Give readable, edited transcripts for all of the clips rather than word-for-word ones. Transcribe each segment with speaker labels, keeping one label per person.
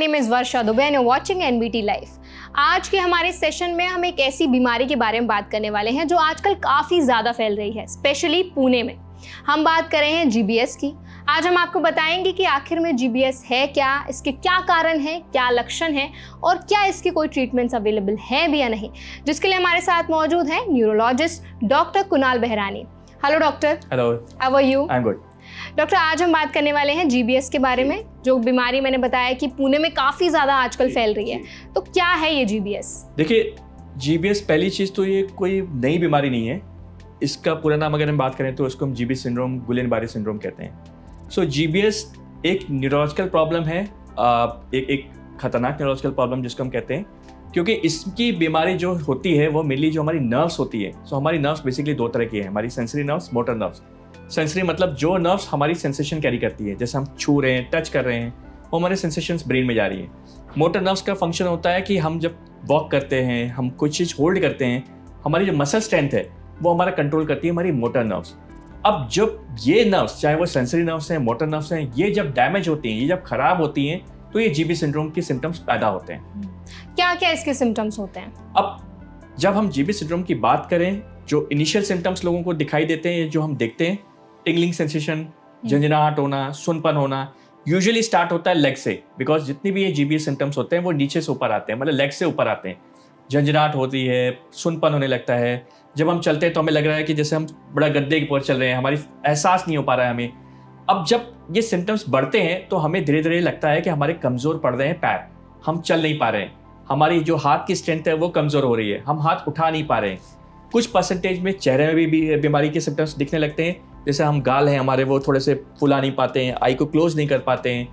Speaker 1: Name is Varsha Dubey and watching NBT live. आज के हमारे सेशन में हम एक ऐसी बीमारी के बारे में बात करने वाले हैं जो आजकल काफ़ी ज़्यादा फैल रही है, स्पेशली पुणे में। हम बात कर रहे हैं जीबीएस की। आज हम आपको बताएंगे कि आखिर में जीबीएस है क्या, इसके क्या कारण हैं, क्या लक्षण हैं और क्या इसकी कोई ट्रीटमेंट्स अवेलेबल हैं भी या नहीं, जिसके लिए हमारे साथ मौजूद हैं neurologist doctor Kunal Behrani. Hello doctor.
Speaker 2: Hello,
Speaker 1: how are you?
Speaker 2: I am good.
Speaker 1: Doctor, आज हम बात करने वाले हैं जीबीएस के बारे में, जो बीमारी मैंने बताया कि पुणे में काफ़ी ज़्यादा आजकल फैल रही है। तो क्या है ये जीबीएस?
Speaker 2: देखिए, जीबीएस पहली चीज़ तो ये कोई नई बीमारी नहीं है। इसका पूरा नाम अगर हम बात करें तो इसको हम जीबी सिंड्रोम, गुलेन-बारे सिंड्रोम कहते हैं। सो जीबीएस एक न्यूरोलॉजिकल प्रॉब्लम है, एक खतरनाक न्यूरोलॉजिकल प्रॉब्लम जिसको हम कहते हैं, क्योंकि इसकी बीमारी जो होती है वो मेनली जो हमारी नर्व्स होती है। सो हमारी नर्व्स बेसिकली दो तरह की है, हमारी sensory nerves, motor nerves. Sensory मतलब जो नर्व्स हमारी सेंसेशन कैरी करती है, जैसे हम छू रहे हैं, टच कर रहे हैं, वो हमारे सेंसेशंस ब्रेन में जा रही है। मोटर नर्व्स का फंक्शन होता है कि हम जब वॉक करते हैं, हम कुछ चीज़ होल्ड करते हैं, हमारी जो मसल स्ट्रेंथ है वो हमारा कंट्रोल करती है हमारी मोटर नर्व्स। अब जब ये नर्व्स, चाहे वो सेंसरी नर्व्स हैं, मोटर नर्व्स हैं, ये जब डैमेज होती हैं, ये जब खराब होती हैं, तो ये जीबी सिंड्रोम के सिम्टम्स पैदा होते हैं।
Speaker 1: क्या क्या इसके सिम्टम्स होते हैं?
Speaker 2: अब जब हम जीबी सिंड्रोम की बात करें, जो इनिशियल सिम्टम्स लोगों को दिखाई देते हैं, जो हम देखते हैं, टिंगलिंग सेंसेशन, झंझनाहट होना, सुनपन होना, यूजुअली स्टार्ट होता है लेग से, बिकॉज जितनी भी ये जीबी सिम्टम्स होते हैं वो नीचे से ऊपर आते हैं, मतलब लेग से ऊपर आते हैं। झंझनाहट होती है, सुनपन होने लगता है, जब हम चलते हैं तो हमें लग रहा है कि जैसे हम बड़ा गद्दे के ऊपर चल रहे हैं, हमारी एहसास नहीं हो पा रहा है हमें। अब जब ये सिम्टम्स बढ़ते हैं तो हमें धीरे धीरे लगता है कि हमारे कमज़ोर पड़ रहे हैं पैर, हम चल नहीं पा रहे हैं, हमारी जो हाथ की स्ट्रेंथ है वो कमज़ोर हो रही है, हम हाथ उठा नहीं पा रहे हैं। कुछ परसेंटेज में चेहरे में भी बीमारी के सिम्टम्स दिखने लगते हैं, जैसे हम गाल हैं हमारे वो थोड़े से फुला नहीं पाते हैं, आई को क्लोज नहीं कर पाते हैं।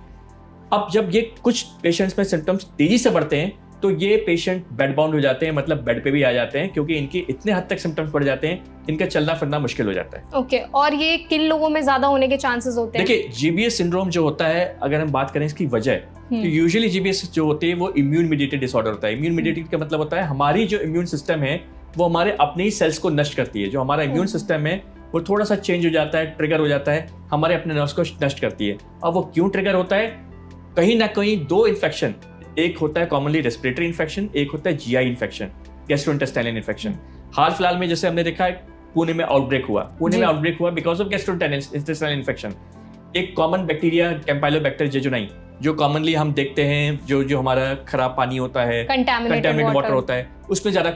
Speaker 2: अब जब ये कुछ पेशेंट्स में सिम्टम्स तेज़ी से बढ़ते हैं तो ये पेशेंट बेड बाउंड हो जाते हैं, मतलब बेड पे भी आ जाते हैं, क्योंकि इनकी इतने हद तक सिम्टम्स बढ़ जाते हैं, इनका चलना फिरना मुश्किल हो जाता है।
Speaker 1: ओके, और ये किन लोगों में ज़्यादा होने के चांसेस होते हैं?
Speaker 2: देखिए, जीबीएस सिंड्रोम जो होता है, अगर हम बात करें इसकी वजह, तो यूजुअली जीबीएस जो होती है वो इम्यून मीडिएटेड डिसऑर्डर होता है। इम्यून मीडिएटेड का मतलब होता है हमारी जो इम्यून सिस्टम है वो हमारे अपने ही सेल्स को नष्ट करती है। जो हमारा इम्यून सिस्टम है वो थोड़ा सा चेंज हो जाता है, ट्रिगर हो जाता है, हमारे अपने नर्व्स को नष्ट करती है। अब वो क्यों ट्रिगर होता है? कहीं ना कहीं दो इन्फेक्शन, एक होता है कॉमनली रेस्पिरेटरी इन्फेक्शन, एक होता है जीआई इन्फेक्शन, गैस्ट्रोइंटेस्टाइनल इन्फेक्शन। हाल फिलहाल में जैसे हमने देखा है पुणे में आउटब्रेक हुआ बिकॉज ऑफ गैस्ट्रोइंटेस्टाइनल इन्फेक्शन। एक कॉमन बैक्टीरिया कैम्पाइलोबैक्टर जेजुनाई, जो कॉमनली हम देखते हैं, जो हमारा खराब पानी होता है, कंटामिनेटेड वाटर होता है, उसमें ज़्यादा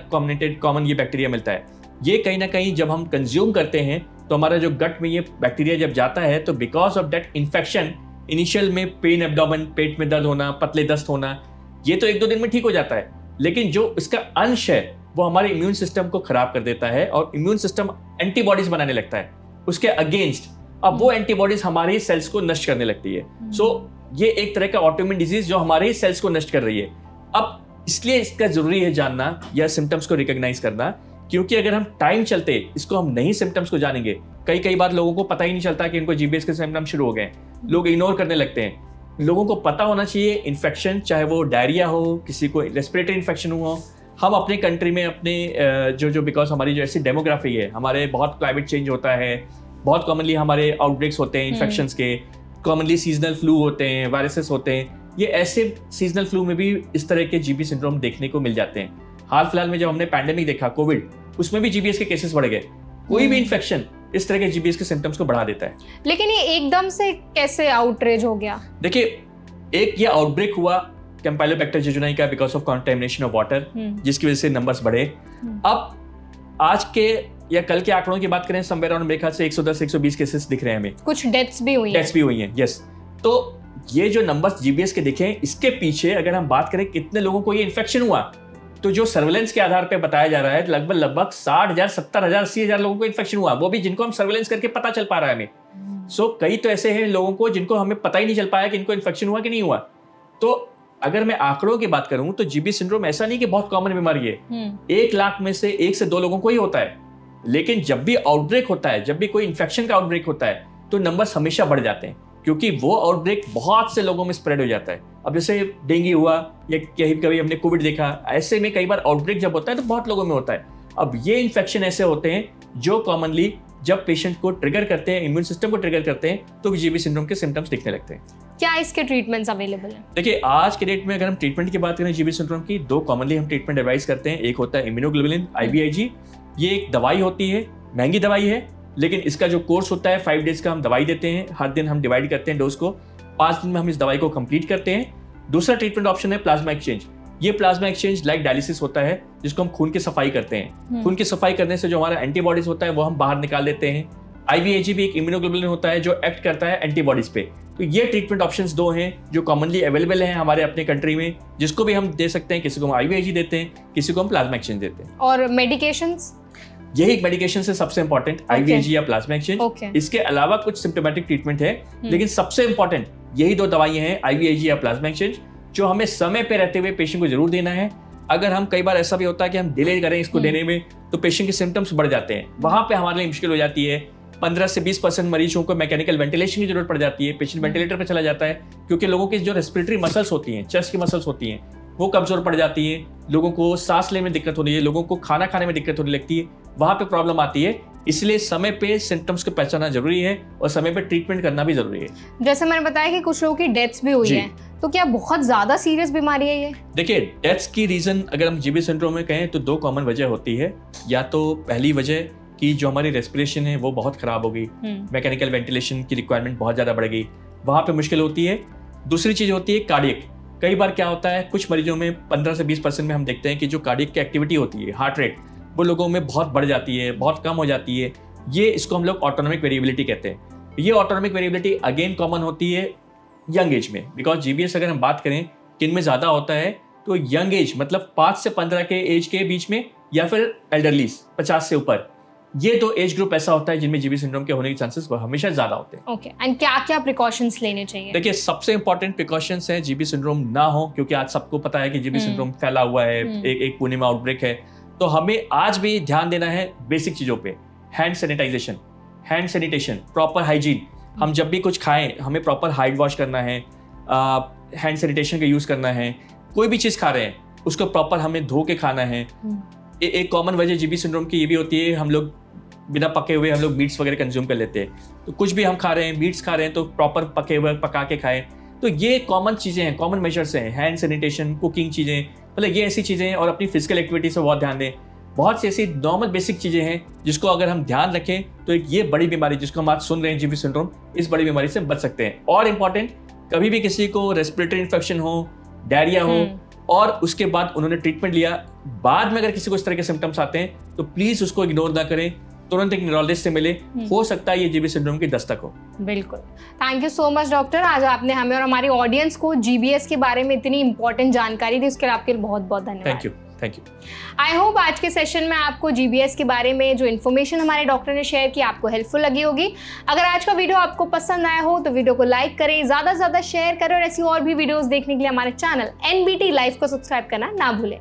Speaker 2: कॉमन ये बैक्टीरिया मिलता है। ये कहीं ना कहीं जब हम कंज्यूम करते हैं तो हमारा जो गट में ये बैक्टीरिया जब जाता है तो because of that infection, initial में पेन एब्डोमेन, पेट में दर्द होना, पतले दस्त होना, ये तो एक दो दिन में ठीक हो जाता है, लेकिन जो इसका अंश है वो हमारे इम्यून सिस्टम को खराब कर देता है और इम्यून सिस्टम एंटीबॉडीज बनाने लगता है उसके अगेंस्ट। अब वो एंटीबॉडीज हमारे सेल्स को नष्ट करने लगती है। सो ये एक तरह का ऑटोइम्यून डिजीज जो हमारे सेल्स को नष्ट कर रही है। अब इसलिए इसका जरूरी है जानना या सिम्टम्स को रिकॉग्नाइज करना, क्योंकि अगर हम टाइम चलते इसको हम नहीं सिम्टम्स को जानेंगे, कई बार लोगों को पता ही नहीं चलता कि इनको जीबीएस के सिम्टम्स शुरू हो गए, लोग इग्नोर करने लगते हैं। लोगों को पता होना चाहिए इन्फेक्शन, चाहे वो डायरिया हो, किसी को रेस्पिरेटरी इन्फेक्शन हो। हम अपने कंट्री में अपने जो बिकॉज हमारी जो ऐसी डेमोग्राफी है, हमारे बहुत क्लाइमेट चेंज होता है, बहुत कॉमनली हमारे आउटब्रेक्स होते हैं इन्फेक्शंस के, कॉमनली सीजनल फ्लू होते हैं, वायरसेस होते हैं। ये ऐसे सीजनल फ्लू में भी इस तरह के जीबी सिंड्रोम देखने को मिल जाते हैं। हाल फिलहाल में जब हमने पैंडेमिक देखा, कोविड, उसमें भी जीबीएस के केसेस बढ़ गए। कोई भी इन्फेक्शन इस तरह के जीबीएस के सिम्टम्स को बढ़ा देता है।
Speaker 1: लेकिन ये एकदम से कैसे आउटरेज हो गया? देखिए,
Speaker 2: एक ये आउटब्रेक हुआ कैम्पाइलोबैक्टर जेजुनाई का because of contamination of water, जिसकी वजह से नंबर्स बढ़े। अब आज के या कल के आंकड़ों की बात करें, समवेयर अराउंड मेरे ख्याल से 110-120 केसेस दिख रहे हैं हमें।
Speaker 1: कुछ डेथ्स भी हुई हैं।
Speaker 2: यस। तो ये जो नंबर्स जीबीएस के दिखे, इसके पीछे अगर हम बात करें कितने लोगों को ये इन्फेक्शन हुआ, तो जो सर्वेलेंस के आधार पे बताया जा रहा है लगभग 60,000, 70,000, 80,000 लोगों को इन्फेक्शन हुआ, वो भी जिनको हम सर्वेलेंस करके पता चल पा रहा है हमें। सो कई तो ऐसे हैं लोगों को जिनको हमें पता ही नहीं चल पाया कि इनको इन्फेक्शन हुआ कि नहीं हुआ। तो अगर मैं आंकड़ों की बात करूं तो जीबी सिंड्रोम ऐसा नहीं कि बहुत कॉमन बीमारी है, 1 लाख में से 1 से 2 लोगों को ही होता है। लेकिन जब भी आउटब्रेक होता है, जब भी कोई इन्फेक्शन का आउटब्रेक होता है, तो नंबर्स हमेशा बढ़ जाते हैं, क्योंकि वो आउटब्रेक बहुत से लोगों में स्प्रेड हो जाता है। अब जैसे डेंगू हुआ या कभी हमने कोविड देखा, ऐसे में कई बार आउटब्रेक जब होता है तो बहुत लोगों में होता है। अब ये इन्फेक्शन ऐसे होते हैं जो कॉमनली जब पेशेंट को ट्रिगर करते हैं, इम्यून सिस्टम को ट्रिगर करते हैं, तो जीबी सिंड्रोम के सिम्टम्स दिखने लगते हैं।
Speaker 1: क्या इसके ट्रीटमेंट्स अवेलेबल हैं?
Speaker 2: देखिए आज के डेट में अगर हम ट्रीटमेंट की बात करें जीबीएस सिंड्रोम की, दो कॉमनली हम ट्रीटमेंट एडवाइस करते हैं। एक होता है इम्यूनोग्लोबुलिन IVIG, ये एक दवाई होती है, महंगी दवाई है, लेकिन इसका जो कोर्स होता है 5 डेज का हम दवाई देते हैं। हर दिन हम डिवाइड करते हैं डोज को, 5 दिन में हम इस दवाई को कंप्लीट करते हैं। दूसरा ट्रीटमेंट ऑप्शन है प्लाज्मा एक्सचेंज। ये प्लाज्मा एक्सचेंज लाइक डायलिसिस होता है, जिसको हम खून की सफाई करते हैं। खून की सफाई करने से जो हमारा एंटीबॉडीज होता है वो हम बाहर निकाल देते हैं। IVIG भी एक इम्यूनोग्लोबुलिन होता है जो एक्ट करता है एंटीबॉडीज पे। तो ये ट्रीटमेंट ऑप्शंस दो हैं जो कॉमनली अवेलेबल हैं हमारे अपने कंट्री में, जिसको भी हम दे सकते हैं। किसी को हम IVIG देते हैं, किसी को हम प्लाज्मा एक्सचेंज देते हैं।
Speaker 1: और मेडिकेशंस?
Speaker 2: यही मेडिकेशन से सबसे इंपॉर्टेंट IVIG या प्लाज्मा एक्सचेंज। इसके अलावा कुछ सिम्टोमेटिक ट्रीटमेंट है, लेकिन सबसे इंपॉर्टेंट यही दो दवाइयां हैं, IVIG या प्लाज्मा एक्सचेंज, जो हमें समय पे रहते हुए पेशेंट को जरूर देना है। अगर हम कई बार ऐसा भी होता है कि हम डिले करें इसको देने में, तो पेशेंट के सिम्टम्स बढ़ जाते हैं। वहां पे हमारे लिए मुश्किल हो जाती है। 15 से 20% मरीजों को मैकेनिकल वेंटिलेशन की जरूरत पड़ जाती है, पेशेंट वेंटिलेटर पे चला जाता है, क्योंकि लोगों की जो रेस्पिरेटरी मसल्स होती हैं, चेस्ट की मसल्स होती हैं, वो कमजोर पड़ जाती है। लोगों को सांस लेने में दिक्कत होती है, लोगों को खाना खाने में दिक्कत होने लगती है, वहां पे प्रॉब्लम आती है। इसलिए समय पे सिम्टम्स को पहचानना जरूरी है और समय पे ट्रीटमेंट करना भी जरूरी है।
Speaker 1: जैसे मैंने बताया कि कुछ लोगों की डेथ्स भी हुई है, तो क्या बहुत ज्यादा सीरियस बीमारी है ये? देखिए
Speaker 2: डेथ्स की रीजन अगर हम जीबीएस सिंड्रोम में कहें तो दो कॉमन वजह होती है। या तो पहली वजह कि जो हमारी रेस्पिरेशन है वो बहुत खराब हो गई, मैकेनिकल वेंटिलेशन की रिक्वायरमेंट बहुत ज्यादा बढ़ गई, वहां पे मुश्किल होती है। दूसरी चीज होती है कार्डियक। कई बार क्या होता है, कुछ मरीजों में 15 से 20% में हम देखते हैं कि जो कार्डियक की एक्टिविटी होती है, हार्ट रेट, वो लोगों में बहुत बढ़ जाती है, बहुत कम हो जाती है। ये इसको हम लोग ऑटोनोमिक वेरिएबिलिटी कहते हैं। ये ऑटोनोमिक वेरिएबिलिटी अगेन कॉमन होती है यंग एज में, बिकॉज जीबीएस अगर हम बात करें किन में ज्यादा होता है तो यंग एज मतलब 5 से 15 के एज के बीच में, या फिर एल्डरलीज 50 से ऊपर। ये दो एज ग्रुप ऐसा होता है जिनमें जीबीएस सिंड्रोम के होने के चांसेस हमेशा ज्यादा होते हैं।
Speaker 1: ओके, एंड क्या-क्या प्रिकॉशंस लेने चाहिए?
Speaker 2: देखिए सबसे इंपॉर्टेंट प्रिकॉशंस है जीबीएस सिंड्रोम ना हो, क्योंकि आज सबको पता है कि जीबीएस सिंड्रोम फैला हुआ है, एक पुणे में आउटब्रेक है। तो हमें आज भी ध्यान देना है बेसिक चीजों पे, hand sanitization, hand sanitation, proper hygiene. हम जब भी कुछ खाएं हमें प्रॉपर हैंड वॉश करना है, हैंड सैनिटेशन का यूज करना है। कोई भी चीज खा रहे हैं उसको प्रॉपर हमें धो के खाना है। एक कॉमन वजह जीबीएस सिंड्रोम की ये भी होती है, हम लोग बिना पके हुए हम लोग मीट्स वगैरह कंज्यूम कर लेते हैं। तो कुछ भी हम खा रहे हैं, मीट्स खा रहे हैं, तो प्रॉपर पके हुए पका के खाएं। तो ये कॉमन चीजें हैं, कॉमन मेजर्स हैं, हैंड सैनिटेशन, कुकिंग चीजें, मतलब ये ऐसी चीजें हैं। और अपनी फिजिकल एक्टिविटी से बहुत ध्यान दें। बहुत सी ऐसी नॉर्मल बेसिक चीजें हैं जिसको अगर हम ध्यान रखें तो एक ये बड़ी बीमारी जिसको हम आज सुन रहे हैं जीबीएस सिंड्रोम, इस बड़ी बीमारी से बच सकते हैं। और इंपॉर्टेंट, कभी भी किसी को रेस्पिरेटरी इन्फेक्शन हो, डायरिया हो, और उसके बाद उन्होंने ट्रीटमेंट लिया, बाद में अगर किसी को इस तरह के सिम्टम्स आते हैं तो प्लीज उसको इग्नोर ना करें, तुरंत एक न्यूरोलॉजिस्ट से मिले। हो सकता है ये जीबीएस सिंड्रोम की दस्तक हो।
Speaker 1: बिल्कुल। Thank you so much doctor, आज आपने हमें और हमारी ऑडियंस को जीबीएस के बारे में इतनी इंपॉर्टेंट जानकारी दी, उसके लिए आपके बहुत बहुत धन्यवाद।
Speaker 2: Thank you. Thank you.
Speaker 1: I hope आज के सेशन में आपको जीबीएस के बारे में जो इन्फॉर्मेशन हमारे डॉक्टर ने शेयर की आपको हेल्पफुल लगी होगी। अगर आज का वीडियो आपको पसंद आया हो तो वीडियो को लाइक करें, ज़्यादा से ज़्यादा शेयर करें, और ऐसी और भी वीडियोस देखने के लिए हमारे चैनल NBT लाइव को सब्सक्राइब करना ना भूलें।